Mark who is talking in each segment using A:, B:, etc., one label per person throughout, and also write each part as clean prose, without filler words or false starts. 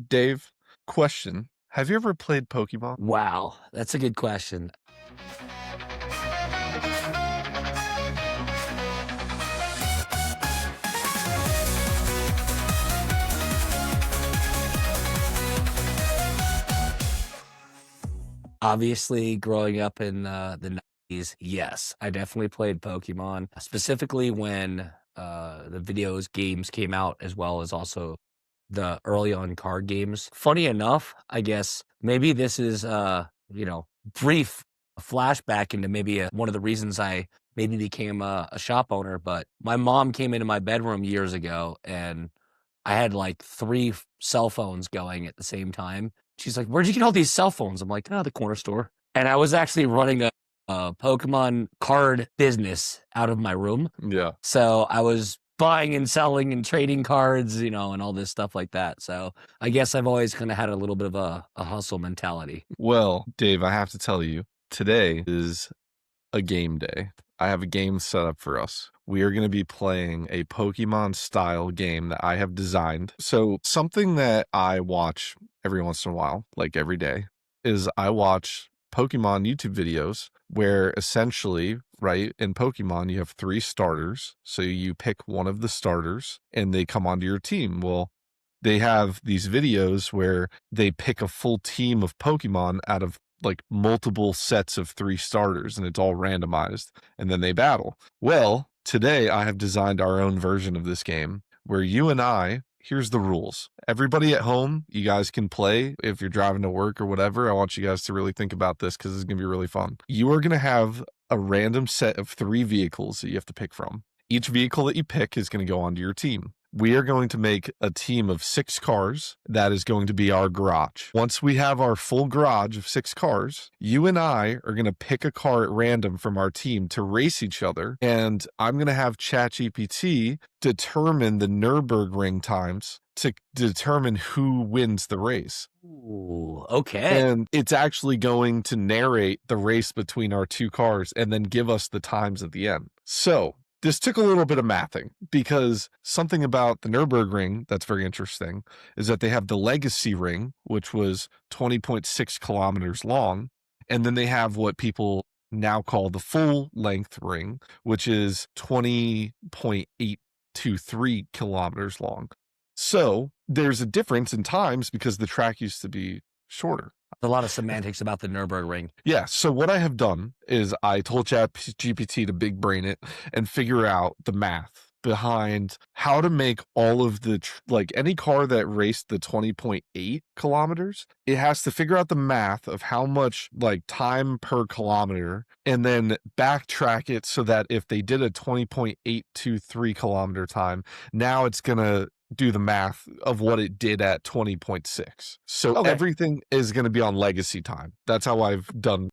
A: Dave, question. Have you ever played Pokemon?
B: Wow, that's a good question. Obviously, growing up in the 90s, yes, I definitely played Pokemon, specifically when the games came out, as well as also the early on card games. Funny enough, I guess maybe this is brief flashback into maybe one of the reasons I maybe became a shop owner. But my mom came into my bedroom years ago, and I had like three cell phones going at the same time. She's like, "Where'd you get all these cell phones?" I'm like, "Oh, the corner store." And I was actually running a Pokemon card business out of my room.
A: Yeah.
B: So I was buying and selling and trading cards, and all this stuff like that. So I guess I've always kind of had a little bit of a hustle mentality.
A: Well, Dave, I have to tell you, today is a game day. I have a game set up for us. We are going to be playing a Pokemon style game that I have designed. So, something that I watch every once in a while, like every day, is I watch Pokemon YouTube videos where essentially, right, in Pokemon, you have 3 starters. So, you pick one of the starters and they come onto your team. Well, they have these videos where they pick a full team of Pokemon out of like multiple sets of 3 starters and it's all randomized and then they battle. Well, today I have designed our own version of this game where you and I, here's the rules. Everybody at home, you guys can play if you're driving to work or whatever. I want you guys to really think about this because it's going to be really fun. You are going to have a random set of 3 vehicles that you have to pick from. Each vehicle that you pick is going to go onto your team. We are going to make a team of 6 cars. That is going to be our garage. Once we have our full garage of 6 cars, you and I are going to pick a car at random from our team to race each other. And I'm going to have ChatGPT determine the Nürburgring times to determine who wins the race.
B: Ooh, okay.
A: And it's actually going to narrate the race between our 2 cars and then give us the times at the end. So this took a little bit of mathing because something about the Nürburgring that's very interesting is that they have the legacy ring, which was 20.6 kilometers long. And then they have what people now call the full length ring, which is 20.823 kilometers long. So there's a difference in times because the track used to be shorter.
B: A lot of semantics about the Nürburgring.
A: Yeah. So what I have done is I told ChatGPT to big brain it and figure out the math behind how to make all of the like any car that raced the 20.8 kilometers. It has to figure out the math of how much like time per kilometer and then backtrack it so that if they did a 20.823 kilometer time, now it's going to do the math of what it did at 20.6. So
B: Okay.
A: everything is going to be on legacy time. That's how I've done.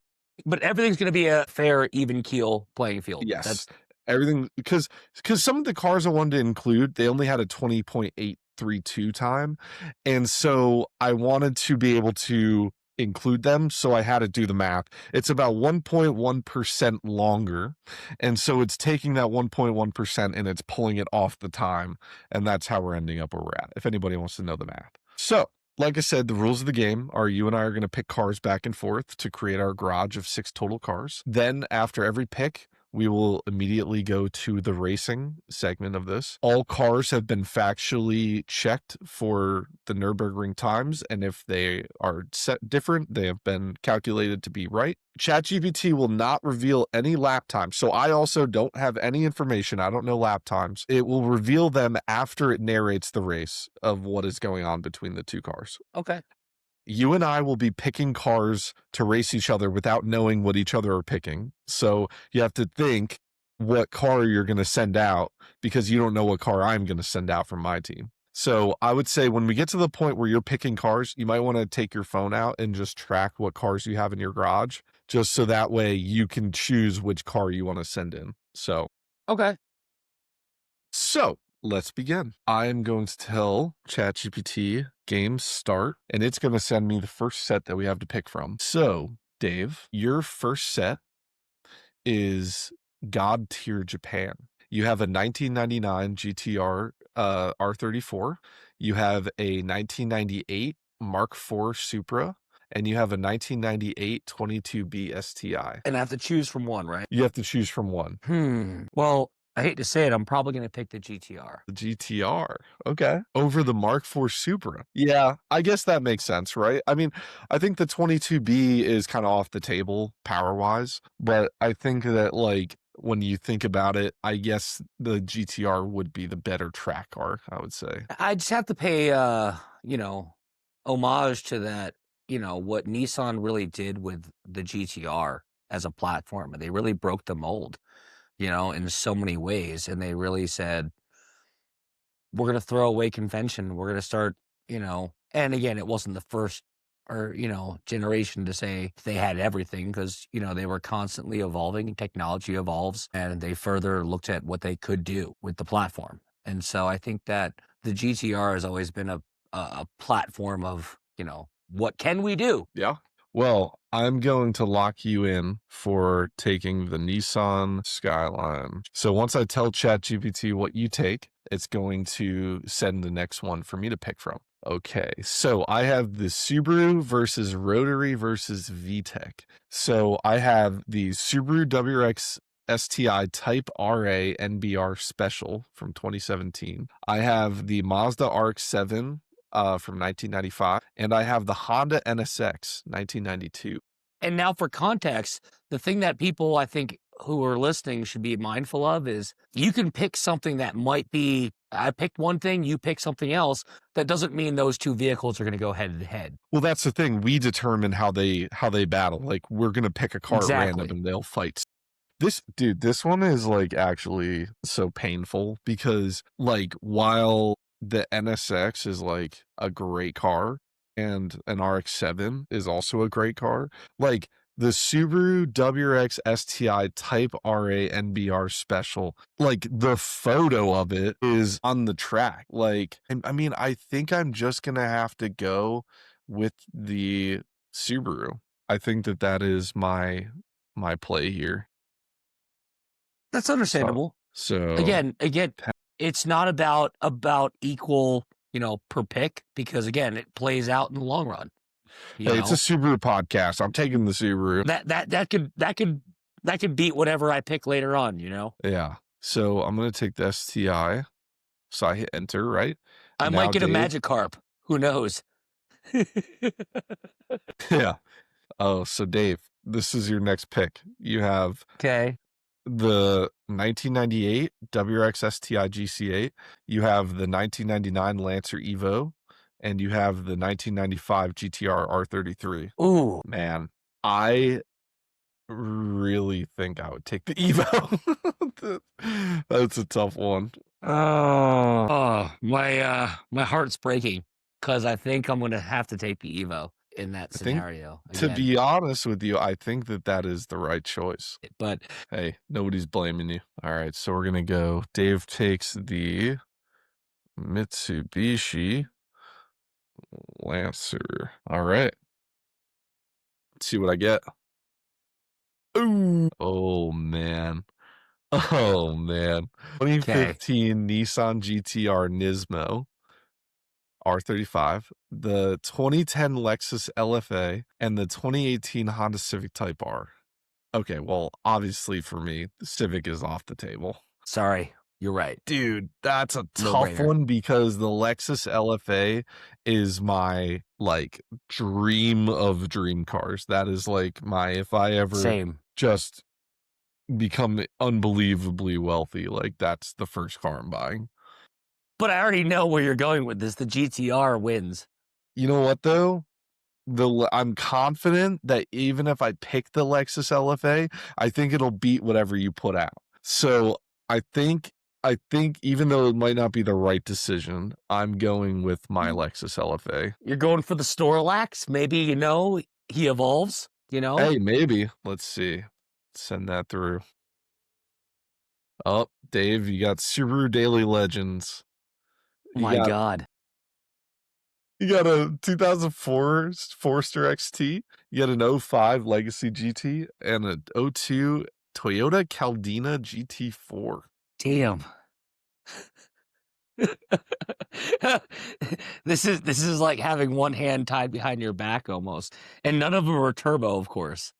B: But everything's going to be a fair, even keel playing field.
A: Yes. Everything because some of the cars I wanted to include, they only had a 20.832 time. And so I wanted to be able to include them. So I had to do the math. It's about 1.1% longer. And so it's taking that 1.1% and it's pulling it off the time. And that's how we're ending up where we're at, if anybody wants to know the math. So, like I said, the rules of the game are you and I are going to pick cars back and forth to create our garage of 6 total cars. Then after every pick, we will immediately go to the racing segment of this. All cars have been factually checked for the Nürburgring times, and if they are set different, they have been calculated to be right. ChatGPT will not reveal any lap times, so I also don't have any information. I don't know lap times. It will reveal them after it narrates the race of what is going on between the 2 cars.
B: Okay.
A: You and I will be picking cars to race each other without knowing what each other are picking. So you have to think what car you're going to send out because you don't know what car I'm going to send out from my team. So I would say when we get to the point where you're picking cars, you might want to take your phone out and just track what cars you have in your garage, just so that way you can choose which car you want to send in. So let's begin. I'm going to tell ChatGPT game start, and it's going to send me the first set that we have to pick from. So, Dave, your first set is God tier Japan. You have a 1999 GTR R34. You have a 1998 Mark IV Supra, and you have a 1998 22B STI.
B: And I have to choose from one, right?
A: You have to choose from one.
B: Well, I hate to say it, I'm probably gonna pick the GTR.
A: The GTR. Okay. Over the Mark IV Supra. Yeah, I guess that makes sense, right? I mean, I think the 22B is kind of off the table power-wise, but I think that like when you think about it, I guess the GTR would be the better track car, I would say.
B: I just have to pay, you know, homage to that, what Nissan really did with the GTR as a platform. And they really broke the mold, in so many ways. And they really said, we're going to throw away convention. We're going to start, and again, it wasn't the first or, generation to say they had everything because, they were constantly evolving and technology evolves and they further looked at what they could do with the platform. And so I think that the GTR has always been a platform of, what can we do?
A: Yeah. Well, I'm going to lock you in for taking the Nissan Skyline. So once I tell ChatGPT what you take, it's going to send the next one for me to pick from. Okay, so I have the Subaru versus Rotary versus VTEC. So I have the Subaru WRX STI Type RA NBR Special from 2017. I have the Mazda RX-7 from 1995, and I have the Honda NSX 1992.
B: And now for context, the thing that people I think who are listening should be mindful of is you can pick something that might be, I picked one thing, you pick something else. That doesn't mean those two vehicles are going to go head to head.
A: Well, that's the thing. We determine how they battle. Like we're going to pick a car at random and they'll fight. This one is like actually so painful because like while the NSX is like a great car and an RX-7 is also a great car, like the Subaru WRX STI Type RA NBR Special, like the photo of it is on the track. Like, I mean, I think I'm just going to have to go with the Subaru. I think that is my play here.
B: That's understandable.
A: So
B: again, it's not about equal, per pick because again, it plays out in the long run.
A: Hey, it's a Subaru podcast. I'm taking the Subaru.
B: That could beat whatever I pick later on,
A: Yeah. So I'm gonna take the STI. So I hit enter, right?
B: I might get a Magikarp. Who knows?
A: Yeah. Oh, so Dave, this is your next pick. You have the 1998 WRX STI GC8. You have the 1999 Lancer Evo, and you have the 1995 GTR R33.
B: Ooh,
A: man, I really think I would take the Evo. That's a tough one.
B: Oh, my heart's breaking because I think I'm gonna have to take the Evo in that scenario.
A: To be honest with you, I think that is the right choice.
B: But
A: hey, nobody's blaming you. All right, so we're gonna go. Dave takes the Mitsubishi Lancer. All right. Let's see what I get. Ooh. Oh man. Oh man. 2015 Nissan GTR Nismo R35, the 2010 Lexus LFA, and the 2018 Honda Civic Type R. Okay, well, obviously for me, the Civic is off the table.
B: Sorry, you're right.
A: Dude, that's a tough one because the Lexus LFA is my like dream of dream cars. That is like my, if I ever just become unbelievably wealthy, like that's the first car I'm buying.
B: But I already know where you're going with this. The GTR wins.
A: You know what though? I'm confident that even if I pick the Lexus LFA, I think it'll beat whatever you put out. So I think even though it might not be the right decision, I'm going with my Lexus LFA.
B: You're going for the Snorlax? Maybe, he evolves,
A: Hey, maybe. Let's see. Send that through. Oh, Dave, you got Subaru Daily Legends.
B: My God.
A: You got a 2004 Forester XT. You got an 05 Legacy GT and a 02 Toyota Caldina GT4.
B: Damn. This is like having one hand tied behind your back almost, and none of them are turbo, of course.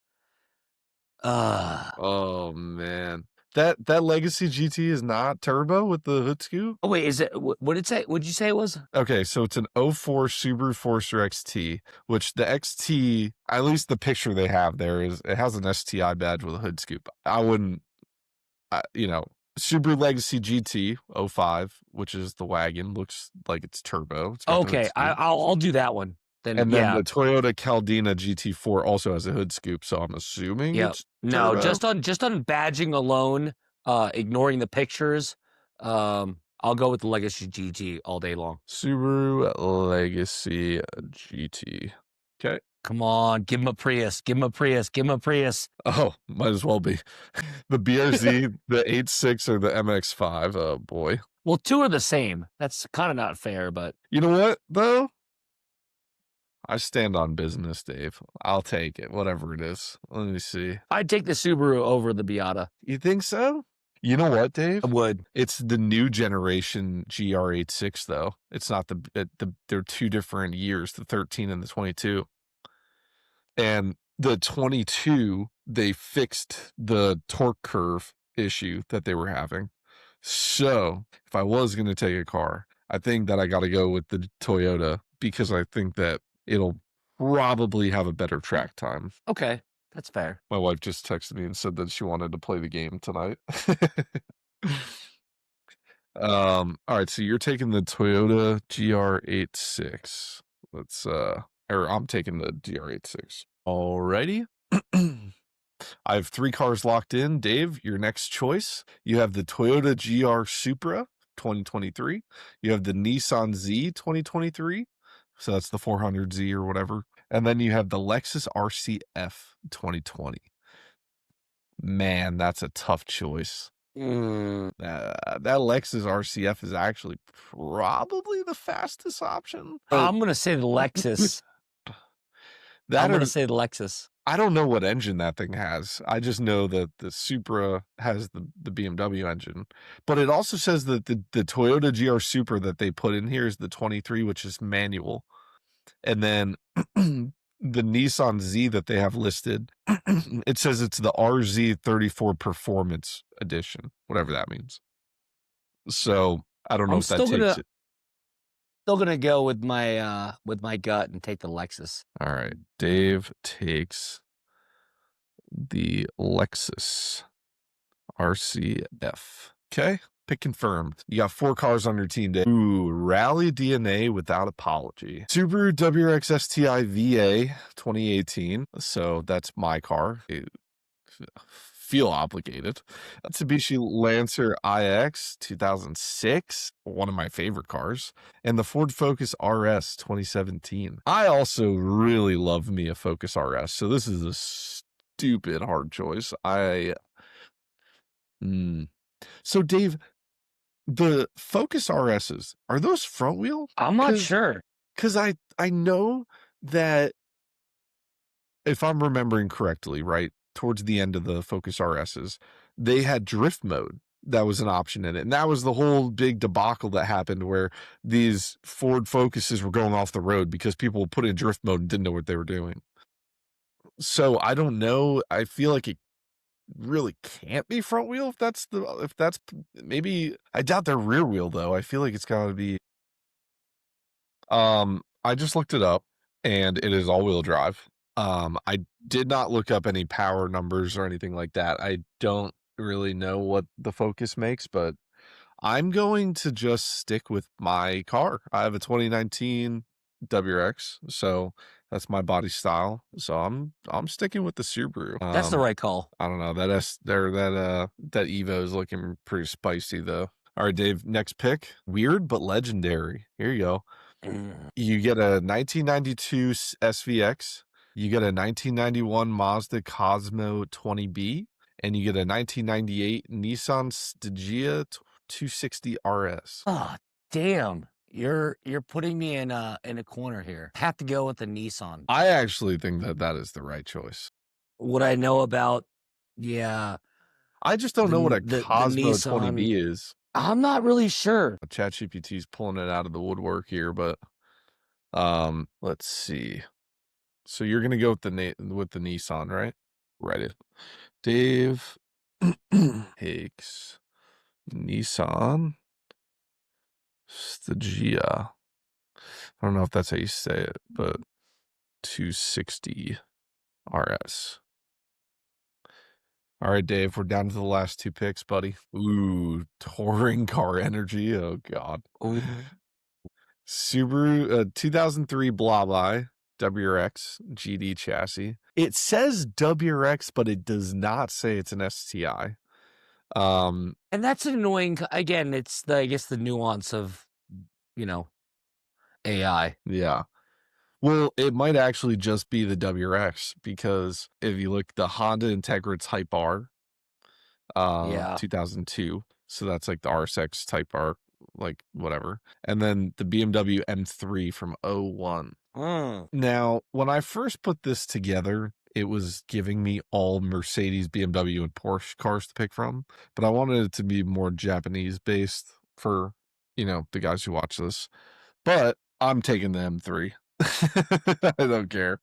B: Uh,
A: Oh man. That Legacy GT is not turbo with the hood scoop?
B: oh, wait, is it what did it say? What'd you say it was?
A: Okay, so it's an '04 Subaru Forester XT, which the XT, at least the picture they have there is it has an STI badge with a hood scoop. I wouldn't, you know, Subaru Legacy GT '05, which is the wagon, looks like it's turbo. It's got the hood
B: Okay,
A: scoop.
B: I'll do that one. Then
A: And then
B: yeah,
A: the Toyota Caldina GT4 also has a hood scoop, so I'm assuming
B: yep.
A: it's
B: No,
A: turbo.
B: just on badging alone, ignoring the pictures, I'll go with the Legacy GT all day long.
A: Subaru Legacy GT. Okay.
B: Come on, give him a Prius, give him a Prius, give him a Prius.
A: Oh, might as well be. The BRZ, the 86 or the MX5. Oh boy.
B: Well, 2 are the same. That's kinda not fair, but
A: You know what, though? I stand on business, Dave. I'll take it, whatever it is. Let me see.
B: I'd take the Subaru over the Miata.
A: You think so? You know what,
B: I
A: Dave?
B: would.
A: It's the new generation GR86, though. It's not they're two different years, the 13 and the 22. And the 22, they fixed the torque curve issue that they were having. So if I was going to take a car, I think that I got to go with the Toyota because I think that it'll probably have a better track time.
B: Okay, that's fair.
A: My wife just texted me and said that she wanted to play the game tonight. All right, so you're taking the Toyota GR86. Or I'm taking the GR86. Alrighty. I have 3 cars locked in. Dave, your next choice. You have the Toyota GR Supra 2023. You have the Nissan Z 2023. So that's the 400Z or whatever. And then you have the Lexus RCF 2020. Man, that's a tough choice. That Lexus RCF is actually probably the fastest option.
B: I'm gonna say the Lexus.
A: That
B: I'm gonna
A: or
B: say the Lexus.
A: I don't know what engine that thing has. I just know that the Supra has the BMW engine, but it also says that the Toyota GR Supra that they put in here is the 23, which is manual. And then the Nissan Z that they have listed, it says it's the RZ34 Performance Edition, whatever that means. So I don't know
B: I'm
A: if that takes it.
B: still gonna go with my gut and take the Lexus.
A: All right. Dave takes the Lexus RCF. Okay. Pick confirmed. You got 4 cars on your team, Dave. Ooh, Rally DNA without apology. Subaru WRX STI VA 2018. So that's my car. I feel obligated. Mitsubishi Lancer IX 2006, one of my favorite cars, and the Ford Focus RS 2017. I also really love me a Focus RS, so this is a stupid hard choice. So Dave, the Focus RSs, are those front wheel?
B: I'm not sure.
A: Because I know that if I'm remembering correctly, right, towards the end of the Focus RSs, they had drift mode. That was an option in it. And that was the whole big debacle that happened where these Ford Focuses were going off the road because people put in drift mode and didn't know what they were doing. So I don't know. I feel like it really can't be front wheel if that's maybe I doubt they're rear wheel though. I feel like it's gotta be I just looked it up and it is all-wheel drive. I did not look up any power numbers or anything like that. I don't really know what the Focus makes, but I'm going to just stick with my car. I have a 2019 WRX, so that's my body style. So I'm sticking with the Subaru.
B: That's the right call.
A: I don't know. That Evo is looking pretty spicy though. All right, Dave, next pick. Weird but legendary. Here you go. You get a 1992 SVX, you get a 1991 Mazda Cosmo 20B, and you get a 1998 Nissan Stagea 260 RS.
B: Oh, damn. You're putting me in a corner here. Have to go with the Nissan.
A: I actually think that is the right choice.
B: What I know about, yeah,
A: I just don't know what a
B: the
A: Cosmo
B: Nissan.
A: 20B is.
B: I'm not really sure.
A: ChatGPT's pulling it out of the woodwork here, but let's see. So you're gonna go with the Nissan, right? Write it. Dave takes Nissan Stagia. I don't know if that's how you say it, but 260 RS. All right, Dave, we're down to the last two picks, buddy. Ooh, touring car energy. Oh God.
B: Ooh.
A: Subaru 2003 Blabli WRX GD chassis. It says WRX, but it does not say it's an STI.
B: And that's annoying. Again, it's the I guess the nuance of, you know, AI.
A: Yeah. Well, it might actually just be the WRX because if you look the Honda Integra Type R,
B: Yeah.
A: 2002, so that's like the RSX Type R, like whatever, and then the BMW M3 from '01.
B: Mm.
A: Now, when I first put this together, it was giving me all Mercedes, BMW, and Porsche cars to pick from, but I wanted it to be more Japanese based for, the guys who watch this. But I'm taking the M3. I don't care.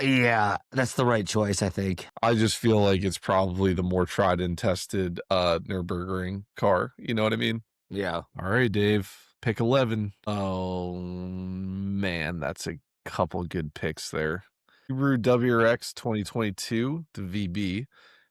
B: Yeah, that's the right choice, I think.
A: I just feel like it's probably the more tried and tested Nürburgring car. You know what I mean?
B: Yeah.
A: All right, Dave, pick 11. Oh, man, that's a couple good picks there. Subaru WRX 2022, the VB,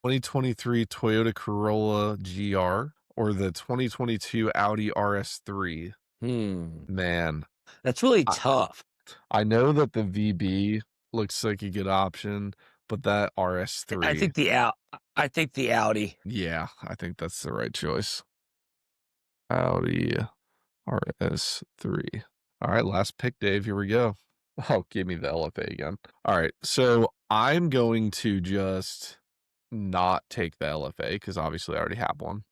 A: 2023 Toyota Corolla GR, or the 2022 Audi RS3.
B: Hmm.
A: Man,
B: That's really
A: I,
B: tough.
A: I know that the VB looks like a good option, but that
B: I
A: RS3,
B: think the out. I think the Audi.
A: yeah, I think that's the right choice. Audi RS3. All right, last pick, Dave. Here we go. Oh, give me the LFA again. All right, so I'm going to just not take the LFA because obviously I already have one.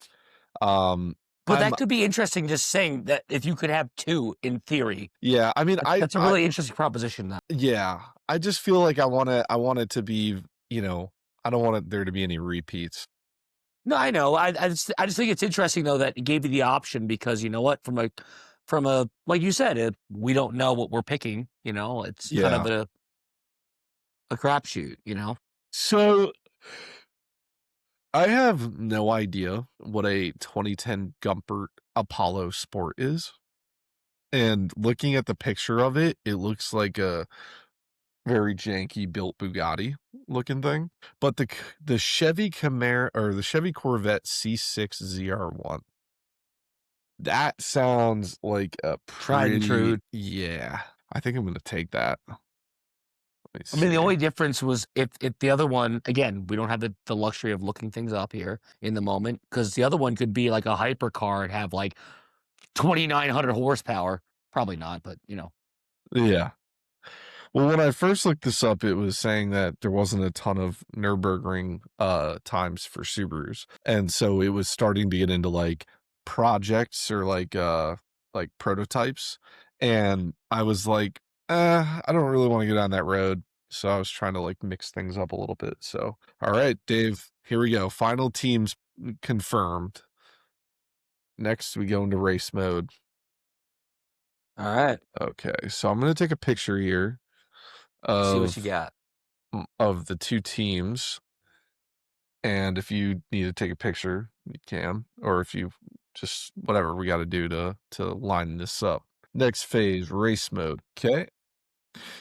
A: Um,
B: But
A: I'm
B: that could be interesting. Just saying that if you could have two, in theory,
A: yeah. I mean,
B: that's a really interesting proposition. That
A: yeah. I just feel like I want it to be. I don't want there to be any repeats.
B: no, I know. I just think it's interesting though that it gave you the option because you know what, from a like you said, we don't know what we're picking. It's kind of
A: Yeah.
B: a crapshoot.
A: So I have no idea what a 2010 Gumpert Apollo Sport is. And looking at the picture of it, it looks like a very janky built Bugatti looking thing. But the Chevy Camaro or the Chevy Corvette C6 ZR1, that sounds like a
B: Tried and true.
A: pretty, yeah. I think I'm gonna take that. Let me
B: I mean, the
A: see.
B: only difference was if the other one, again, we don't have the luxury of looking things up here in the moment because the other one could be like a hypercar and have like 2,900 horsepower. Probably not, but
A: Yeah. Well, when I first looked this up, it was saying that there wasn't a ton of Nürburgring times for Subarus. And so it was starting to get into like projects or like prototypes. And I was like, I don't really want to go down that road. So I was trying to like mix things up a little bit. So all right, Dave, here we go. Final teams confirmed. Next we go into race mode.
B: all right.
A: Okay, so I'm gonna take a picture here
B: See what you
A: of
B: got.
A: the two teams. And if you need to take a picture, you can, or if you just whatever we got to do to line this up. Next phase, race mode. Okay.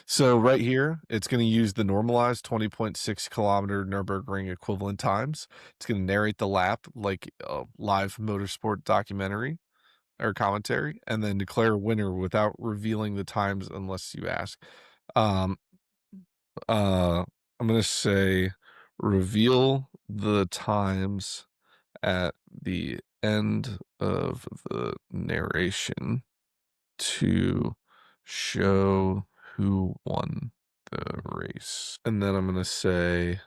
A: So right here, it's going to use the normalized 20.6 kilometer Nürburgring equivalent times. It's going to narrate the lap like a live motorsport documentary or commentary, and then declare a winner without revealing the times unless you ask. Um, I'm gonna say reveal the times at the end of the narration to show who won the race. And then I'm gonna say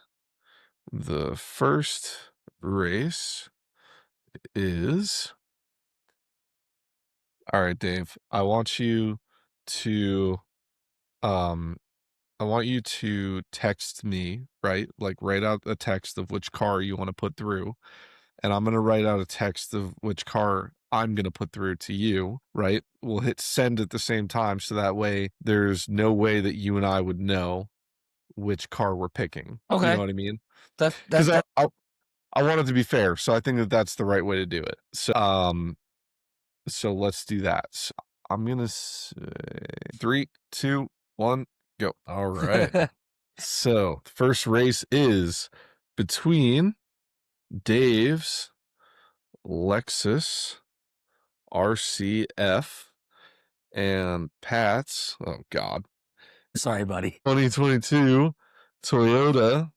A: the first race is all right, Dave. To um I want you to text me, right? Like write out a text of which car you want to put through. And I'm going to write out a text of which car I'm going to put through to you, right? We'll hit send at the same time. So that way there's no way that you and I would know which car we're picking. You know
B: Okay.
A: what I mean?
B: That
A: Because
B: that
A: I want it to be fair. So I think that that's the right way to do it. So let's do that. So I'm going to say 3, 2, 1, go. All right. So the first race is between Dave's Lexus RCF and Pat's, oh God,
B: Sorry, buddy.
A: 2022 Toyota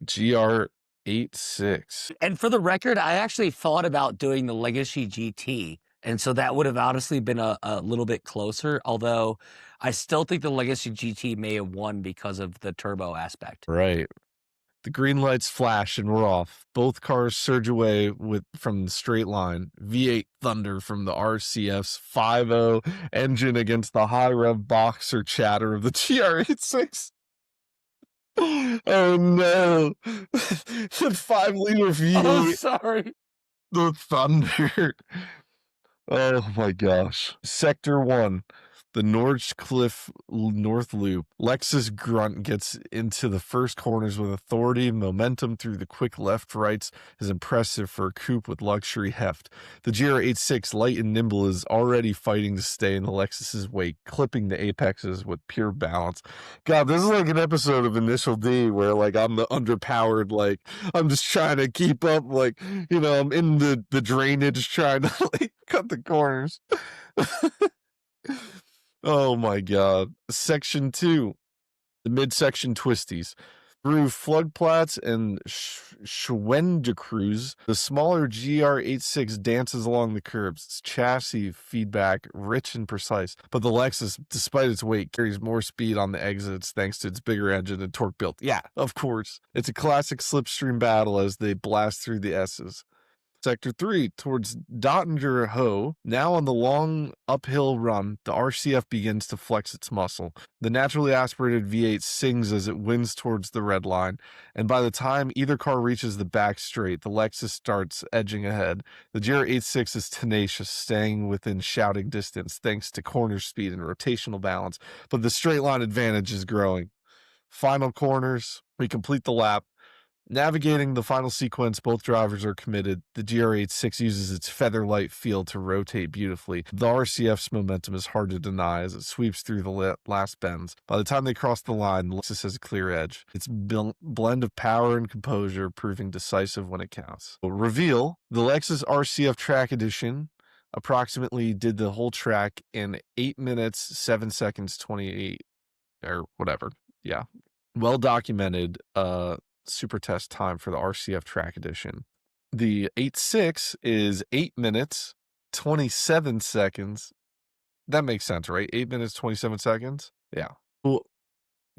A: GR86.
B: And for the record, I actually thought about doing the Legacy GT. And so that would have honestly been a little bit closer, although I still think the Legacy GT may have won because of the turbo aspect.
A: Right. The green lights flash and we're off. Both cars surge away from the straight line. V8 thunder from the RCF's 5.0 engine against the high rev boxer chatter of the GR86. Oh no. The 5-liter
B: Oh,
A: V8,
B: sorry.
A: the thunder. Oh my gosh. Sector 1, the Northcliffe North Loop. Lexus Grunt gets into the first corners with authority. Momentum through the quick left rights is impressive for a coupe with luxury heft. The GR86, light and nimble, is already fighting to stay in the Lexus's wake, clipping the apexes with pure balance. God, this is like an episode of Initial D where like I'm the underpowered, like I'm just trying to keep up, like, I'm in the drainage trying to like cut the corners. Oh my God. Section 2, the midsection twisties. Through floodplats and Schwendekreuz, the smaller GR86 dances along the curbs. Its chassis feedback rich and precise, but the Lexus, despite its weight, carries more speed on the exits thanks to its bigger engine and torque built. Yeah, of course. It's a classic slipstream battle as they blast through the S's. Sector 3, towards Dottinger Ho. Now on the long uphill run, the RCF begins to flex its muscle. The naturally aspirated V8 sings as it winds towards the red line, and by the time either car reaches the back straight, the Lexus starts edging ahead. The GR86 is tenacious, staying within shouting distance thanks to corner speed and rotational balance, but the straight line advantage is growing. Final corners, we complete the lap. Navigating the final sequence, both drivers are committed. The GR86 uses its feather-light feel to rotate beautifully. The RCF's momentum is hard to deny as it sweeps through the last bends. By the time they cross the line, the Lexus has a clear edge. Its blend of power and composure proving decisive when it counts. Reveal, the Lexus RCF Track Edition approximately did the whole track in 8 minutes, 7 seconds, 28, or whatever. Yeah. Well documented, super test time for the RCF Track Edition. The 8.6 is 8 minutes, 27 seconds. That makes sense, right? 8 minutes, 27 seconds? Yeah. Well,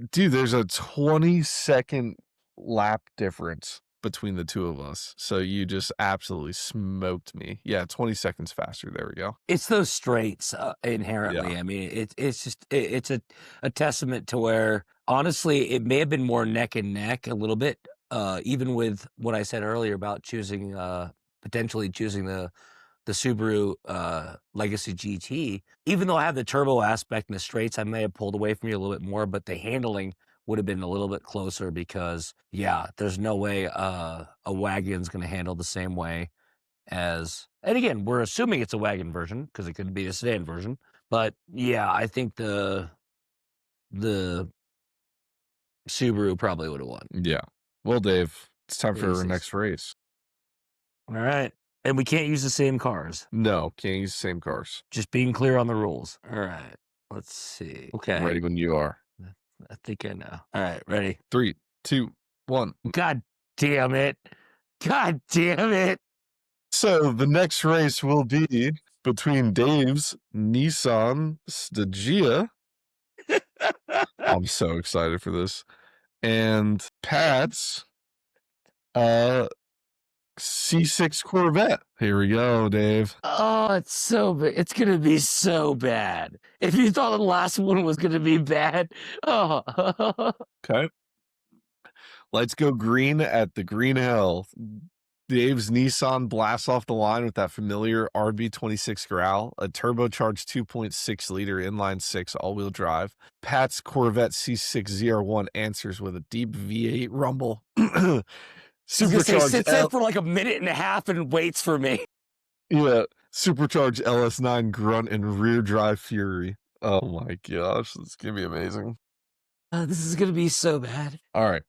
A: dude, there's a 20-second lap difference between the two of us. So you just absolutely smoked me. Yeah, 20 seconds faster. There we go.
B: It's those straights inherently.
A: Yeah.
B: I mean, it's just it's a testament to where honestly it may have been more neck and neck a little bit, even with what I said earlier about choosing potentially choosing the Subaru Legacy GT. Even though I have the turbo aspect and the straights, I may have pulled away from you a little bit more, but the handling would have been a little bit closer because yeah, there's no way a wagon's going to handle the same way as, and again, we're assuming it's a wagon version because it could be a sedan version. But yeah, I think the Subaru probably would have won.
A: Yeah. Well, Dave, it's time for our
B: Jesus.
A: next race.
B: All right. And we can't use the same cars.
A: No, can't use the same cars.
B: Just being clear on the rules. All right. Let's see. Okay.
A: Ready when you are.
B: I think I know. All right. Ready?
A: 3, 2, 1.
B: God damn it. God damn it.
A: So the next race will be between Dave's Nissan Stagia. I'm so excited for this. And Pat's C6 Corvette. Here we go, Dave.
B: Oh, it's so bad. It's going to be so bad. If you thought the last one was going to be bad, oh.
A: Okay. Let's go green at the green hell. Dave's Nissan blasts off the line with that familiar RB26 growl, a turbocharged 2.6-liter inline-six all-wheel drive. Pat's Corvette C6ZR1 answers with a deep V8 rumble.
B: I was gonna say,
A: Supercharged
B: sits there for like a minute and a half and waits for me.
A: Yeah, supercharged LS9 grunt and rear drive fury. Oh my gosh, this is gonna be amazing.
B: This is gonna be so bad.
A: All right,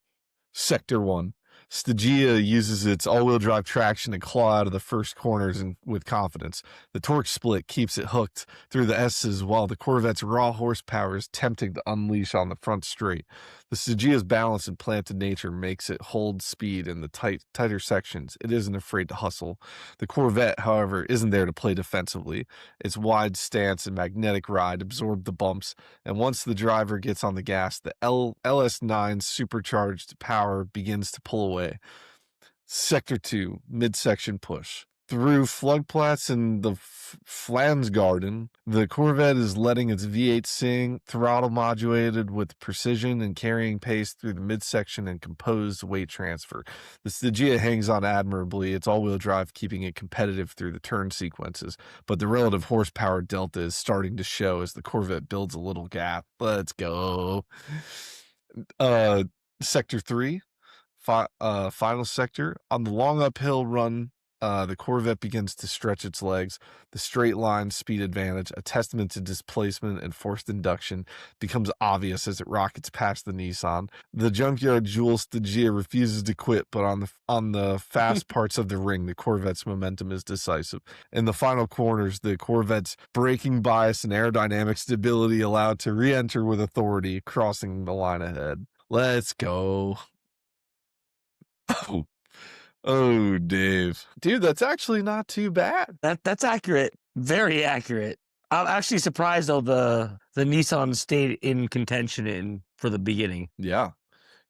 A: Sector 1. Stygia uses its all-wheel drive traction to claw out of the first corners and with confidence. The torque split keeps it hooked through the S's while the Corvette's raw horsepower is tempting to unleash on the front straight. The Stygia's balance and planted nature makes it hold speed in the tighter sections. It isn't afraid to hustle. The Corvette, however, isn't there to play defensively. Its wide stance and magnetic ride absorb the bumps, and once the driver gets on the gas, the LS9's supercharged power begins to pull away. Sector 2, midsection push. Through floodplats and the Flansgarden, the Corvette is letting its V8 sing, throttle modulated with precision and carrying pace through the midsection and composed weight transfer. The Stygia hangs on admirably, its all-wheel drive keeping it competitive through the turn sequences, but the relative horsepower delta is starting to show as the Corvette builds a little gap. Let's go. Sector 3. Final sector. On the long uphill run, the Corvette begins to stretch its legs. The straight line speed advantage, a testament to displacement and forced induction, becomes obvious as it rockets past the Nissan. The junkyard jewel Stygia refuses to quit, but on the fast parts of the ring, the Corvette's momentum is decisive. In the final corners, the Corvette's braking bias and aerodynamic stability allowed to re-enter with authority, crossing the line ahead. Let's go. Oh, Dave. Dude, that's actually not too bad.
B: That's accurate. Very accurate. I'm actually surprised though the Nissan stayed in contention for the beginning.
A: Yeah.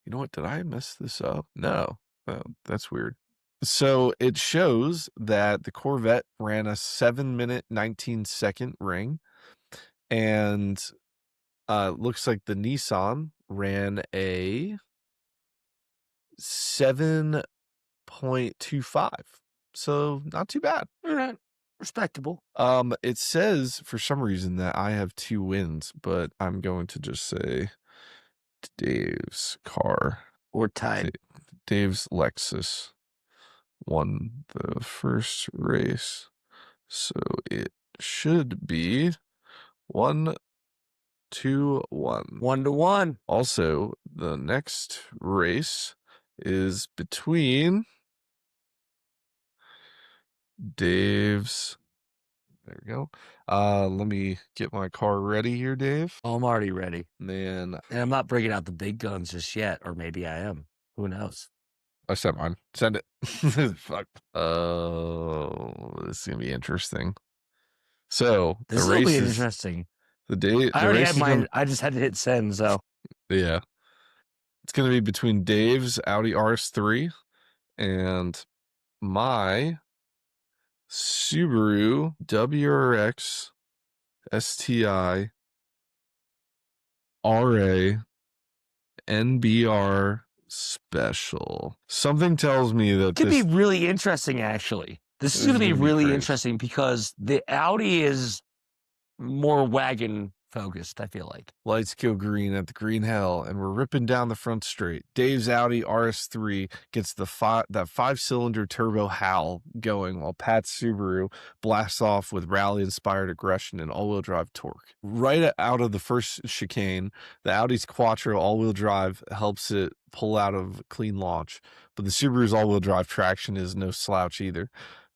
A: You know what? Did I mess this up? No. Oh, that's weird. So it shows that the Corvette ran a 7-minute, 19-second ring. And looks like the Nissan ran a 7.25. So not too bad.
B: All right. Respectable.
A: It says for some reason that I have 2 wins, but I'm going to just say Dave's car
B: Or tied.
A: Dave's Lexus won the first race. So it should be 1-1.
B: 1-1.
A: Also, the next race is between Dave's. There we go. Let me get my car ready here, Dave.
B: Oh, I'm already ready.
A: Man,
B: And I'm not bringing out the big guns just yet, or maybe I am. Who knows?
A: I sent mine. Send it. Fuck. Oh, this is gonna be interesting. So
B: This
A: the
B: will
A: race
B: be
A: is
B: interesting.
A: the day.
B: I
A: The
B: already
A: race
B: had
A: is
B: mine.
A: gonna,
B: I just had to hit send, so
A: yeah, it's gonna be between Dave's Audi RS3 and my Subaru WRX STI RA NBR Special. Something tells me that
B: it could be really interesting, actually. This is going to be really
A: crazy.
B: interesting because the Audi is more wagon focused, I feel like.
A: Lights go green at the green hell, and we're ripping down the front straight. Dave's Audi RS3 gets that 5-cylinder turbo howl going, while Pat's Subaru blasts off with rally-inspired aggression and all-wheel drive torque. Right out of the first chicane, the Audi's Quattro all-wheel drive helps it pull out of clean launch, but the Subaru's all-wheel drive traction is no slouch either.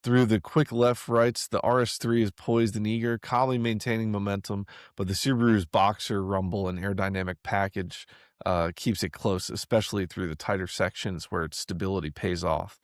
A: Through the quick left-rights, the RS3 is poised and eager, calmly maintaining momentum, but the Subaru's boxer rumble and aerodynamic package keeps it close, especially through the tighter sections where its stability pays off.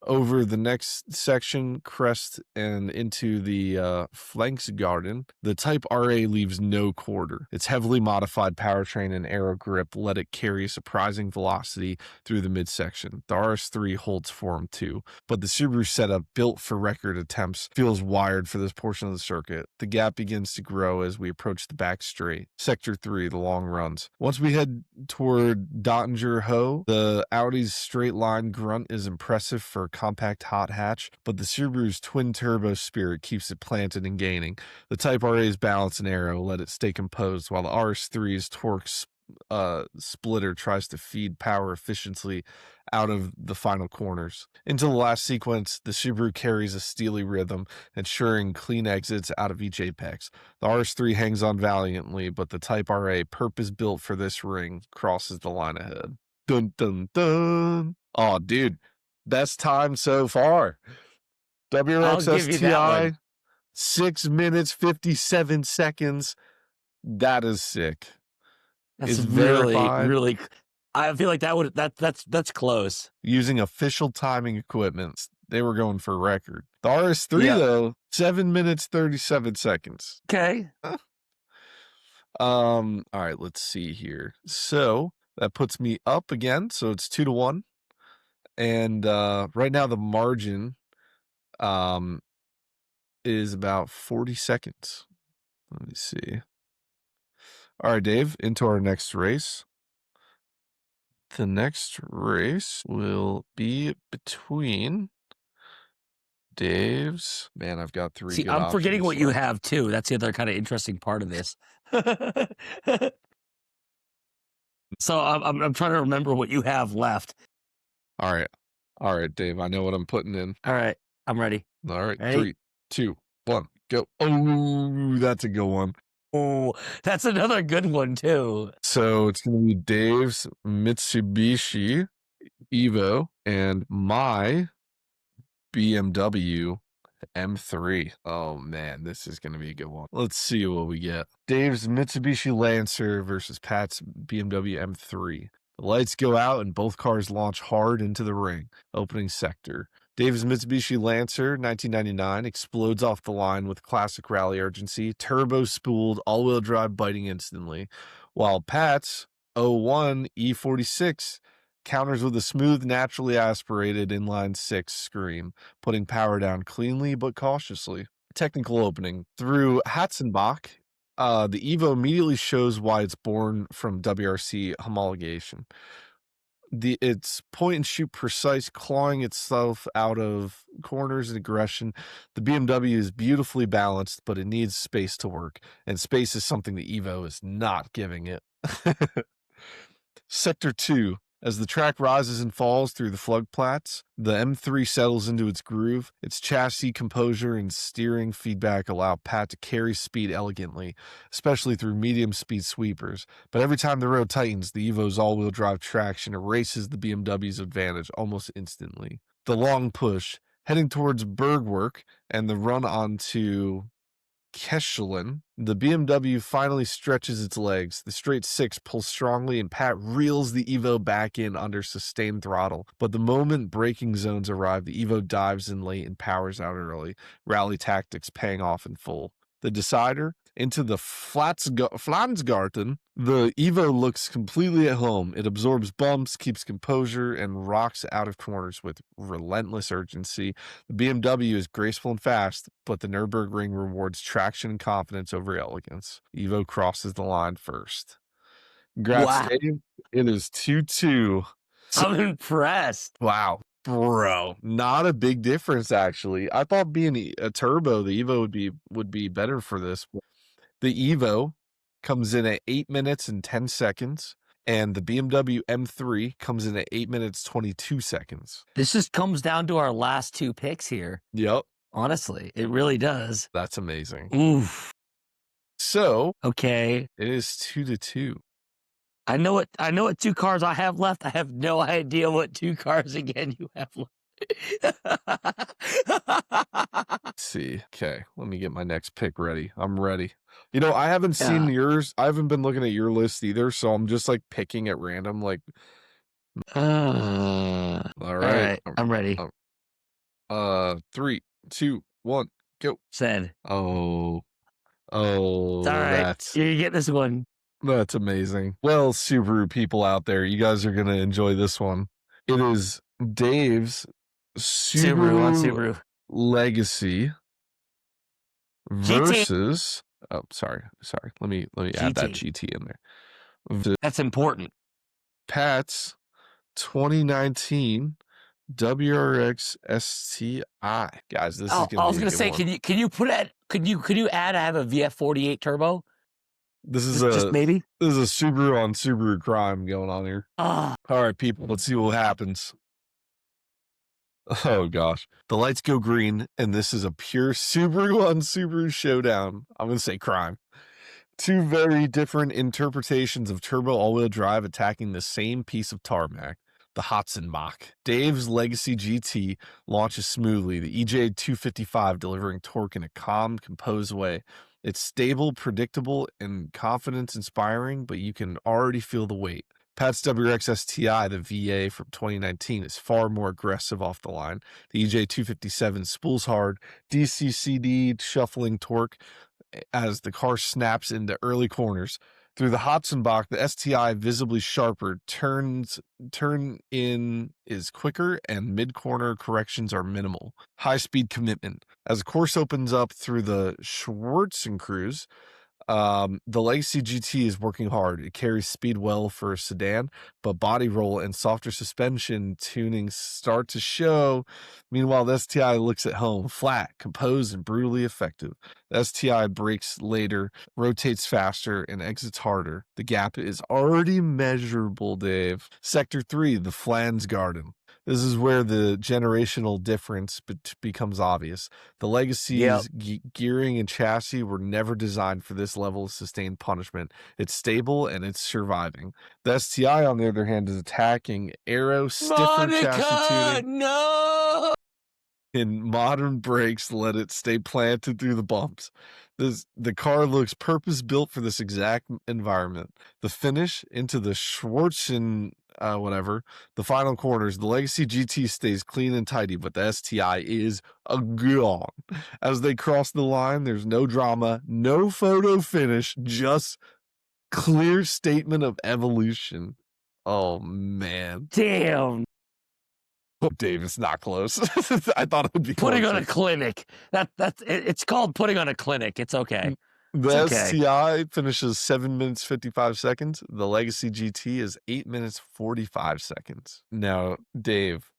A: Over the next section, crest and into the flanks garden, the Type RA leaves no quarter. Its heavily modified powertrain and aero grip let it carry surprising velocity through the midsection. The RS3 holds form too, but the Subaru setup, built for record attempts, feels wired for this portion of the circuit. The gap begins to grow as we approach the back straight. Sector 3, the long runs. Once we head toward Dottinger Ho, the Audi's straight line grunt is impressive for horsepower compact hot hatch, but the Subaru's twin-turbo spirit keeps it planted and gaining. The Type RA's balance and aero let it stay composed, while the RS3's torque splitter tries to feed power efficiently out of the final corners. Into the last sequence, the Subaru carries a steely rhythm, ensuring clean exits out of each apex. The RS3 hangs on valiantly, but the Type RA, purpose-built for this ring, crosses the line ahead. Dun dun dun. Oh, dude, best time so far.
B: I'll give
A: WRXS
B: you that
A: TI,
B: one.
A: 6 minutes 57 seconds. That is sick.
B: That's
A: It's
B: really,
A: verified
B: really. I feel like that's close.
A: using official timing equipment. They were going for a record. The RS3
B: Yeah.
A: though, 7 minutes 37 seconds.
B: Okay.
A: All right, let's see here. So that puts me up again. So it's 2-1. And right now the margin um is about 40 seconds. Let me see. All right, Dave, into our next race. The next race will be between Dave's. Man, I've got 3
B: See,
A: good
B: I'm forgetting
A: options
B: what you
A: left.
B: have too. That's the other kind of interesting part of this. So I'm trying to remember what you have left.
A: All right. All right, Dave, I know what I'm putting in.
B: All right, I'm ready.
A: All right,
B: Ready?
A: 3, 2, 1, go. Oh, that's a good one.
B: Oh, that's another good one too.
A: So it's going to be Dave's Mitsubishi Evo and my BMW M3. Oh man, this is going to be a good one. Let's see what we get. Dave's Mitsubishi Lancer versus Pat's BMW M3. The lights go out and both cars launch hard into the ring. Opening sector. Dave's Mitsubishi Lancer 1999 explodes off the line with classic rally urgency, turbo spooled, all-wheel drive biting instantly, while Pat's 01 E46 counters with a smooth, naturally aspirated inline 6 scream, putting power down cleanly but cautiously. Technical opening. Through Hatzenbach, the Evo immediately shows why it's born from WRC homologation. Its point and shoot precise, clawing itself out of corners and aggression. The BMW is beautifully balanced, but it needs space to work, and space is something the Evo is not giving it. Sector 2. As the track rises and falls through the floodplats, the M3 settles into its groove. Its chassis composure and steering feedback allow Pat to carry speed elegantly, especially through medium-speed sweepers. But every time the road tightens, the Evo's all-wheel drive traction erases the BMW's advantage almost instantly. The long push, heading towards Bergwerk and the run onto Kechelin, the BMW finally stretches its legs. The straight 6 pulls strongly and Pat reels the Evo back in under sustained throttle. But the moment braking zones arrive, the Evo dives in late and powers out early. Rally tactics paying off in full. The decider, into the Flansgarten, the Evo looks completely at home. It absorbs bumps, keeps composure, and rocks out of corners with relentless urgency. The BMW is graceful and fast, but the Nürburgring rewards traction and confidence over elegance. Evo crosses the line first. Congrats,
B: Wow,
A: Dave. It is 2-2.
B: I'm impressed.
A: Wow. Bro, not a big difference actually. I thought being a turbo, the Evo would be better for this. The Evo comes in at 8 minutes and 10 seconds, and the BMW M3 comes in at 8 minutes 22 seconds.
B: This just comes down to our last 2 picks here.
A: Yep,
B: Honestly, it really does.
A: that's amazing.
B: Oof.
A: So
B: Okay.
A: it is 2-2.
B: I know what 2 cars I have left. I have no idea what 2 cars again you have left.
A: Let's see. Okay, let me get my next pick ready. I'm ready. You know, I haven't seen
B: Yeah.
A: yours. I haven't been looking at your list either, so I'm just like picking at random. Like, all
B: All
A: right,
B: right, I'm ready.
A: 3, 2, 1, go.
B: Said.
A: Oh,
B: It's all right.
A: that's
B: You get this one.
A: That's amazing. Well, Subaru people out there, you guys are gonna enjoy this one. It is Dave's
B: Subaru on
A: Subaru
B: Subaru.
A: Legacy
B: GT.
A: versus sorry. Let me add that
B: GT.
A: GT in there. The
B: That's important.
A: Pat's 2019 WRX STI. Guys, this is
B: Oh,
A: gonna
B: I
A: be
B: was
A: a
B: gonna
A: good
B: say,
A: one.
B: could you add I have a VF48 turbo?
A: This is
B: Just
A: a
B: maybe?
A: this is a Subaru on Subaru crime going on here.
B: Ah,
A: All right, people, let's see what happens. Oh gosh. The lights go green, and this is a pure Subaru on Subaru showdown. I'm gonna say crime. Two very different interpretations of turbo all-wheel drive attacking the same piece of tarmac. The Hotzenbach. Dave's Legacy GT launches smoothly, the EJ 255 delivering torque in a calm, composed way. It's stable, predictable, and confidence-inspiring, but you can already feel the weight. Pat's WRX STI, the VA from 2019, is far more aggressive off the line. The EJ 257 spools hard, DCCD shuffling torque, as the car snaps into early corners. Through the Hotzenbach, the STI visibly sharper, turn in is quicker, and mid corner corrections are minimal. High speed commitment. As the course opens up through the Schwarzenkreuz, the Legacy GT is working hard. It carries speed well for a sedan, but body roll and softer suspension tuning start to show. Meanwhile, the STI looks at home, flat, composed, and brutally effective. The STI brakes later, rotates faster, and exits harder. The gap is already measurable, Dave. Sector 3, the Flans Garden. This is where the generational difference becomes obvious. The
B: yep.
A: Legacy's gearing and chassis were never designed for this level of sustained punishment. It's stable and it's surviving. The STI, on the other hand, is attacking aero, stiffer chassis
B: Monica,
A: tuning,
B: no.
A: and modern brakes let it stay planted through the bumps. The car looks purpose built for this exact environment. The finish into the Schwarzen whatever, the final corners, the Legacy GT stays clean and tidy, but the STI is a gone. As they cross the line, there's no drama, no photo finish, just clear statement of evolution. Oh man.
B: Damn.
A: Oh, Dave, it's not close. I thought it would be
B: Putting on
A: closer.
B: a clinic. It's called putting on a clinic. It's okay. It's
A: The
B: okay.
A: STI finishes 7 minutes 55 seconds. The Legacy GT is 8 minutes 45 seconds. Now, Dave,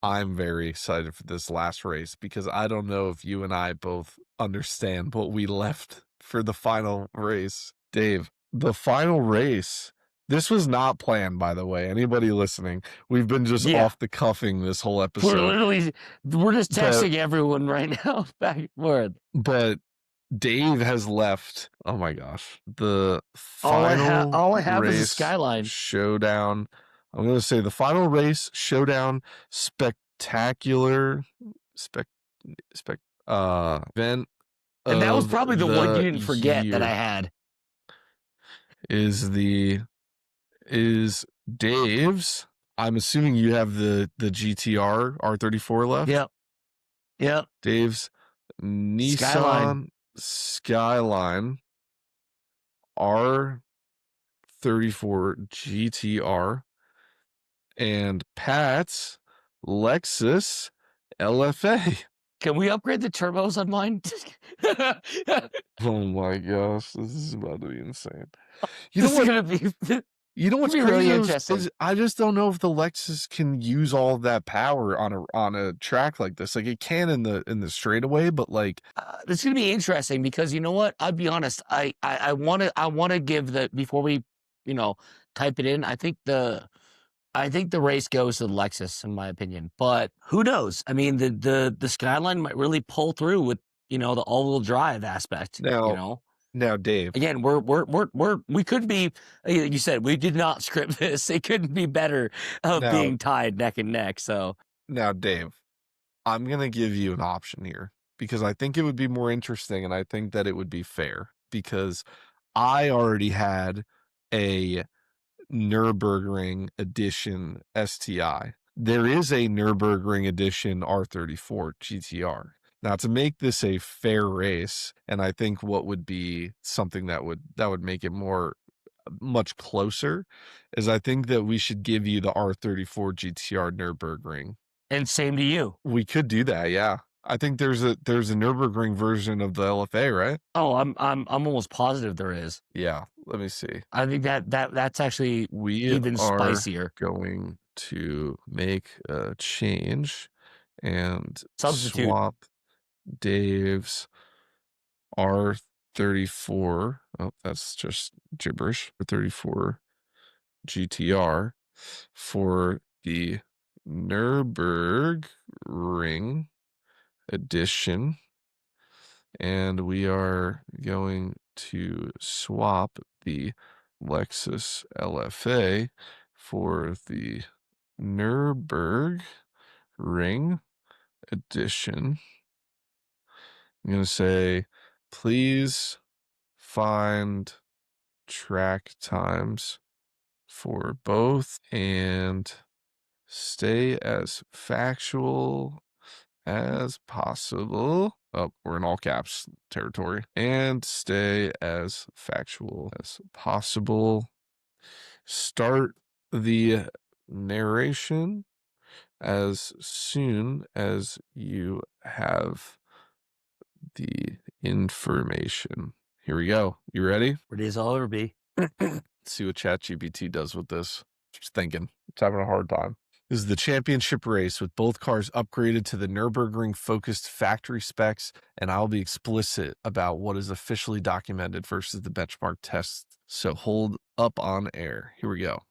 A: I'm very excited for this last race because I don't know if you and I both understand what we left for the final race. Dave, the final race. This was not planned, by the way. Anybody listening, we've been just
B: Yeah.
A: off the cuffing this whole episode.
B: We're just
A: But
B: texting everyone right now back and forth.
A: but Dave has left. Oh my gosh. The
B: All
A: final
B: I have is a
A: race
B: Skyline.
A: showdown. I'm going to say the final race showdown spectacular spec event
B: And that was
A: of
B: probably the one you
A: the
B: didn't forget that I
A: year
B: had.
A: is Dave's. I'm assuming you have the GTR R34 left.
B: Yep. Yep.
A: Dave's
B: Skyline.
A: Nissan Skyline R34 GTR and Pat's Lexus LFA.
B: Can we upgrade the turbos on mine?
A: Oh my gosh, this is about to be insane. You know
B: This is
A: what?
B: gonna be
A: You know what's
B: be really
A: crazy
B: interesting.
A: is I just don't know if the Lexus can use all of that power on a track like this. Like it can in the straightaway, but like
B: It's gonna be interesting because you know what? I'll be honest. I want to give the before we type it in. I think the race goes to the Lexus in my opinion, but who knows? I mean, the Skyline might really pull through with the all-wheel drive aspect.
A: now Dave.
B: Again, we could be. You said we did not script this. It couldn't be better of
A: Now
B: being tied neck and neck. So
A: now Dave, I'm gonna give you an option here because I think it would be more interesting and I think that it would be fair because I already had a Nürburgring edition STI. There is a Nürburgring edition R34 GTR. Now to make this a fair race, and I think what would be something that would make it much closer, is I think that we should give you the R34 GTR Nürburgring.
B: and same to you.
A: We could do that, yeah. I think there's a Nürburgring version of the LFA, right?
B: Oh, I'm almost positive there is.
A: Yeah. let me see.
B: I think that's actually
A: We
B: even
A: are
B: spicier.
A: going to make a change and
B: Substitute.
A: swap Dave's R34. Oh, that's just gibberish. 34 GTR for the Nürburgring edition. And we are going to swap the Lexus LFA for the Nürburgring edition. I'm going to say, please find track times for both and stay as factual as possible. Oh, we're in all caps territory. And stay as factual as possible. Start the narration as soon as you have the information. Here we go. You ready?
B: Ready as I'll ever be.
A: Let's see what ChatGPT does with this. Just thinking. It's having a hard time. This is the championship race with both cars upgraded to the Nürburgring focused factory specs, and I'll be explicit about what is officially documented versus the benchmark tests. So hold up on air. Here we go.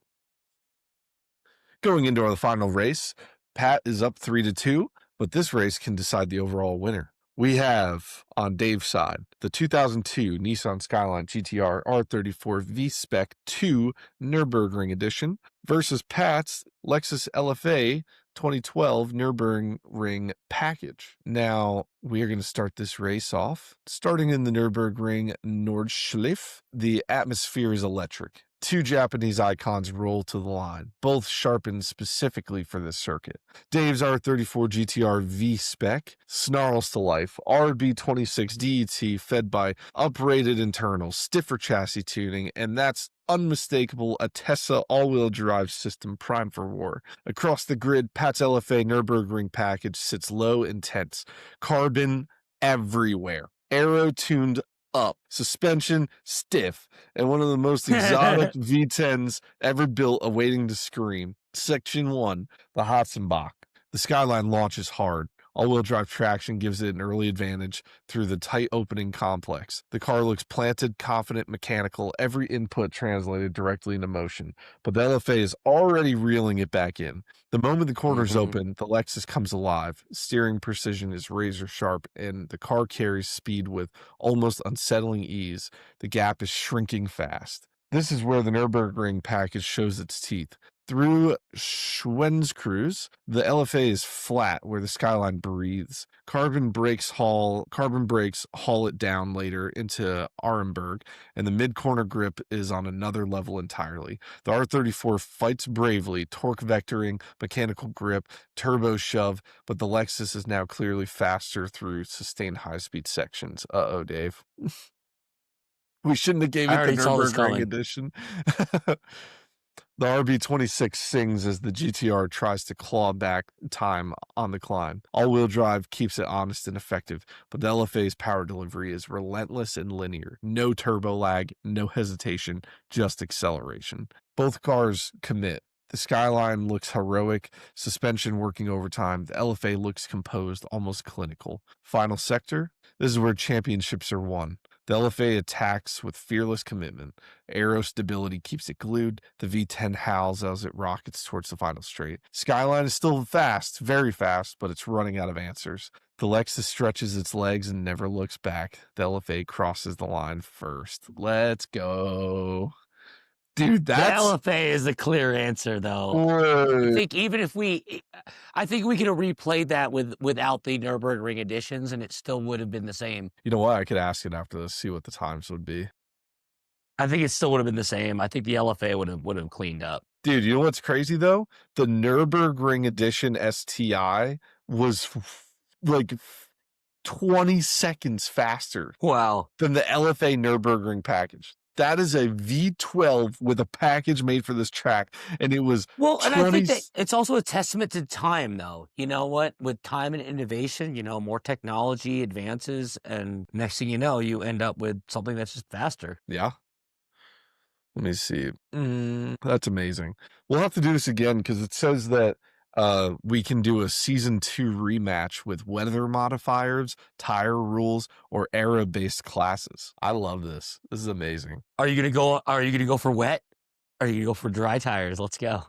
A: Going into the final race, Pat is up 3-2, but this race can decide the overall winner. We have on Dave's side the 2002 Nissan Skyline GTR R34 V-Spec 2 Nürburgring Edition versus Pat's Lexus LFA 2012 Nürburgring package. Now, we are going to start this race off. Starting in the Nürburgring Nordschleife, the atmosphere is electric. Two Japanese icons roll to the line, both sharpened specifically for this circuit. Dave's R34 GTR V-Spec snarls to life, RB26 DET fed by uprated internals, stiffer chassis tuning, and that's unmistakable a Tesla all-wheel drive system primed for war. Across the grid, Pat's LFA Nürburgring package sits low and tense, carbon everywhere, aero-tuned up, suspension stiff, and one of the most exotic V10s ever built awaiting to scream. Section 1, the Hotzenbach. The Skyline launches hard. All-wheel drive traction gives it an early advantage through the tight opening complex. The car looks planted, confident, mechanical, every input translated directly into motion. But the LFA is already reeling it back in. The moment the corners open, the Lexus comes alive. Steering precision is razor sharp, and the car carries speed with almost unsettling ease. The gap is shrinking fast. This is where the Nürburgring package shows its teeth. Through Schwenzkreuz, the LFA is flat where the Skyline breathes. Carbon brakes haul it down later into Arenberg, and the mid-corner grip is on another level entirely. The R34 fights bravely, torque vectoring, mechanical grip, turbo shove, but the Lexus is now clearly faster through sustained high-speed sections. Uh-oh, Dave. We shouldn't have gave
B: I
A: it the
B: already saw this
A: Nürburgring
B: coming.
A: edition. The RB26 sings as the GTR tries to claw back time on the climb. All-wheel drive keeps it honest and effective, but the LFA's power delivery is relentless and linear. No turbo lag, no hesitation, just acceleration. Both cars commit. The Skyline looks heroic, suspension working overtime. The LFA looks composed, almost clinical. Final sector, this is where championships are won. The LFA attacks with fearless commitment. Aero stability keeps it glued. The V10 howls as it rockets towards the final straight. Skyline is still fast, very fast, but it's running out of answers. The Lexus stretches its legs and never looks back. The LFA crosses the line first. Let's go. Dude,
B: The
A: that's
B: LFA is a clear answer, though. I
A: good.
B: think even if I think we could have replayed that without the Nürburgring editions, and it still would have been the same.
A: You know what? I could ask it after this, see what the times would be.
B: I think it still would have been the same. I think the LFA would have cleaned up.
A: Dude, you know what's crazy though? The Nürburgring Edition STI was like 20 seconds faster
B: Wow.
A: than the LFA Nürburgring package. That is a V12 with a package made for this track, and it was
B: Well, and I
A: 20.
B: think that it's also a testament to time, though. You know what? With time and innovation, more technology advances, and next thing you know, you end up with something that's just faster.
A: Yeah. Let me see. That's amazing. We'll have to do this again because it says that we can do a season 2 rematch with weather modifiers, tire rules, or era-based classes. I love this. This is amazing.
B: Are you gonna go for wet? Are you gonna go for dry tires? Let's go.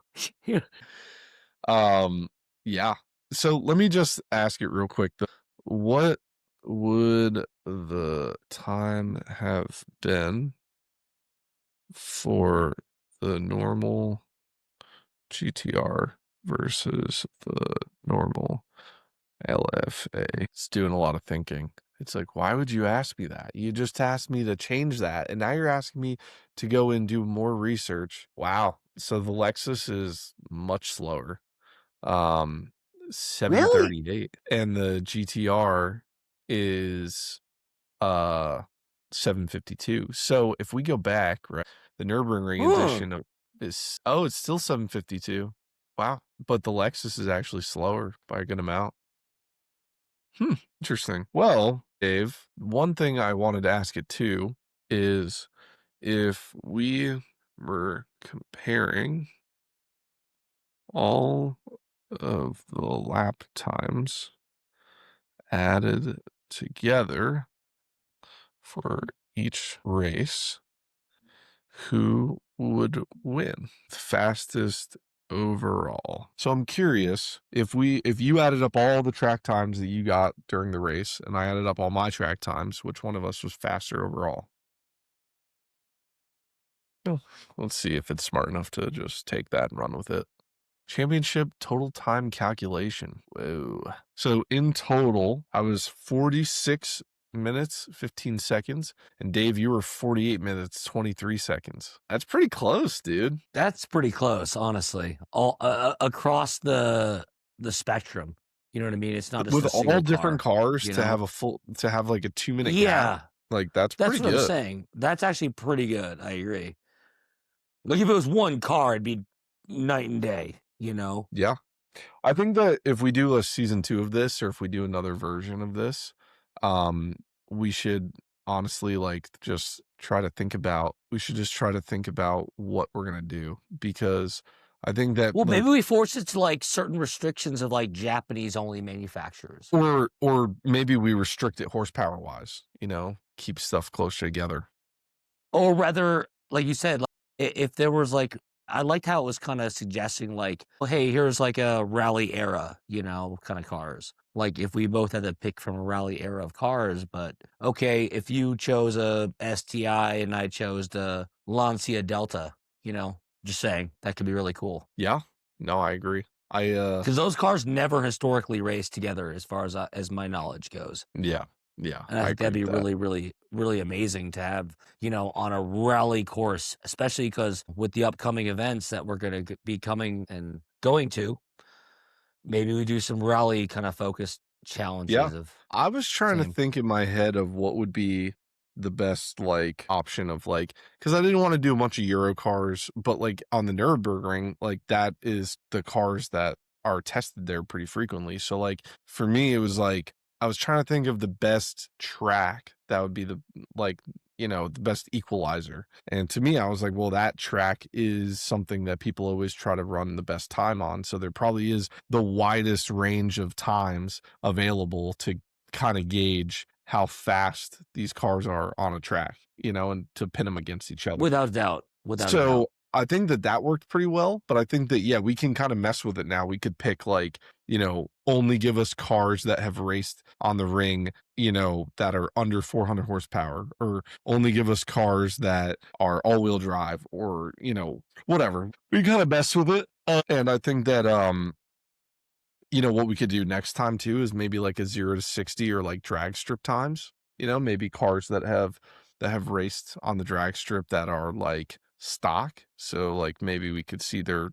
A: Um, yeah. So let me just ask it real quick. What would the time have been for the normal GTR versus the normal LFA? It's doing a lot of thinking. It's like, why would you ask me that? You just asked me to change that, and now you're asking me to go and do more research. Wow. So the Lexus is much slower. Um,
B: Really?
A: 738, and the GTR is 752. So if we go back, right, the Nürburgring
B: Hmm.
A: edition is it's still 752. Wow. But the Lexus is actually slower by a good amount. Interesting. Well, Dave, one thing I wanted to ask it too is if we were comparing all of the lap times added together for each race, who would win? Fastest overall. So I'm curious if you added up all the track times that you got during the race and I added up all my track times, which one of us was faster overall? Oh, let's see if it's smart enough to just take that and run with it. Championship total time calculation. Whoa. So in total, I was 46 minutes, 15 seconds. And Dave, you were 48 minutes, 23 seconds. That's pretty close, dude.
B: That's pretty close, honestly. All across the spectrum. You know what I mean? It's not just
A: With
B: a
A: all
B: single
A: different
B: car,
A: cars
B: you
A: to have
B: know?
A: like a 2 minute gap,
B: Yeah.
A: like that's
B: That's
A: pretty
B: what I'm
A: good.
B: saying. That's actually pretty good. I agree. Like if it was one car, it'd be night and day, you know?
A: Yeah. I think that if we do a season 2 of this, or if we do another version of this, um, we should honestly just try to think about what we're gonna do because I think that
B: Well, maybe we force it to like certain restrictions of like Japanese only manufacturers.
A: or maybe we restrict it horsepower wise, keep stuff closer together.
B: Or rather, like you said, like, if there was like, I liked how it was kind of suggesting like, well, hey, here's like a rally era, kind of cars. Like if we both had to pick from a rally era of cars, but okay, if you chose a STI and I chose the Lancia Delta, just saying that could be really cool
A: Yeah. No, I agree.
B: because those cars never historically raced together, as far as my knowledge goes.
A: Yeah. Yeah,
B: And I
A: I
B: think
A: agree
B: that'd be
A: with that.
B: really, really, really amazing to have, on a rally course, especially because with the upcoming events that we're going to be coming and going to, maybe we do some rally kind of focused
A: Yeah.
B: challenges of
A: I was trying to
B: same.
A: think in my head of what would be the best option of because I didn't want to do a bunch of Euro cars, but on the Nürburgring, that is the cars that are tested there pretty frequently. So for me, it was I was trying to think of the best track that would be like the best equalizer. And to me, I was like, well, that track is something that people always try to run the best time on. So there probably is the widest range of times available to kind of gauge how fast these cars are on a track, and to pin them against each other.
B: Without a doubt. Without a
A: So
B: doubt.
A: I think that worked pretty well, but I think that, yeah, we can kind of mess with it now. We could pick only give us cars that have raced on the ring, that are under 400 horsepower, or only give us cars that are all wheel drive, or, whatever. We kind of mess with it. And I think that, what we could do next time too is maybe like a 0 to 60 or drag strip times. Maybe cars that have raced on the drag strip that are stock. So maybe we could see their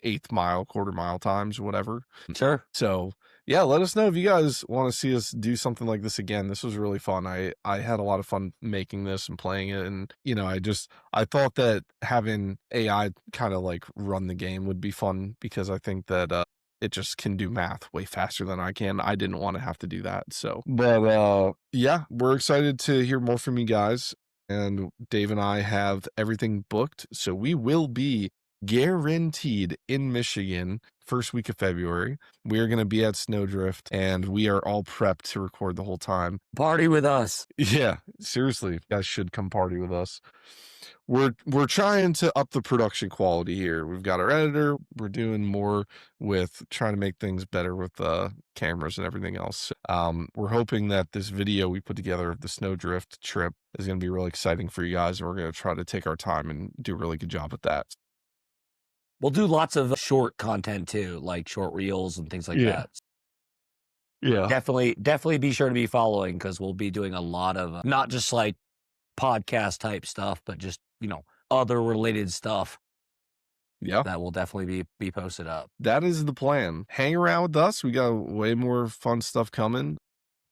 A: eighth mile, quarter mile times or whatever.
B: Sure.
A: So yeah, let us know if you guys want to see us do something like this again. This was really fun. I had a lot of fun making this and playing it, and I thought that having AI kind of run the game would be fun because I think that it just can do math way faster than I can. I didn't want to have to do that. So, but yeah, we're excited to hear more from you guys. and Dave and I have everything booked. So we will be guaranteed in Michigan first week of February. We are going to be at Snowdrift, and we are all prepped to record the whole time.
B: Party with us.
A: Yeah, seriously, you guys should come party with us. We're trying to up the production quality here. We've got our editor. We're doing more with trying to make things better with the cameras and everything else. We're hoping that this video we put together of the Snowdrift trip is going to be really exciting for you guys, and we're going to try to take our time and do a really good job with that.
B: We'll do lots of short content too, like short reels and things like
A: Yeah.
B: that.
A: Yeah.
B: Definitely be sure to be following because we'll be doing a lot of not just like podcast type stuff, but just, other related stuff
A: Yeah.
B: that will definitely be posted up.
A: That is the plan. Hang around with us. We got way more fun stuff coming.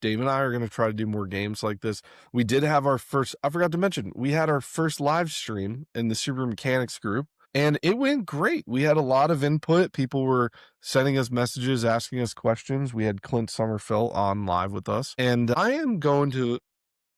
A: Dave and I are going to try to do more games like this. We did have our first, I forgot to mention, we had our first live stream in the Super Mechanics group, and it went great. We had a lot of input. People were sending us messages, asking us questions. We had Clint Sommerfeld on live with us, and I am going to,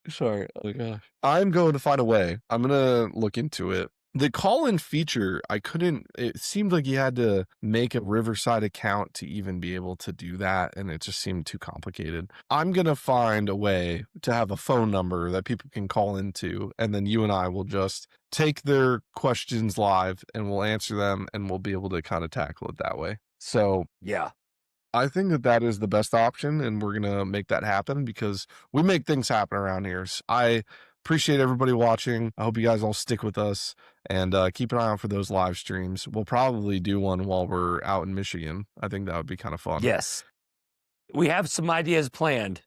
A: sorry, oh gosh, I'm going to find a way. I'm going to look into it. The call-in feature, it seemed like you had to make a Riverside account to even be able to do that, and it just seemed too complicated. I'm going to find a way to have a phone number that people can call into, and then you and I will just take their questions live, and we'll answer them, and we'll be able to kind of tackle it that way. So,
B: Yeah.
A: I think that is the best option, and we're going to make that happen because we make things happen around here. So I appreciate everybody watching. I hope you guys all stick with us and keep an eye out for those live streams. We'll probably do one while we're out in Michigan. I think that would be kind of fun.
B: Yes. We have some ideas planned.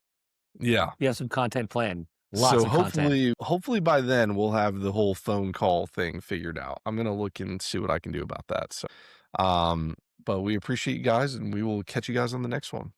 A: Yeah.
B: We have some content planned. Lots
A: So
B: of content.
A: hopefully by then we'll have the whole phone call thing figured out. I'm going to look and see what I can do about that. So, but we appreciate you guys, and we will catch you guys on the next one.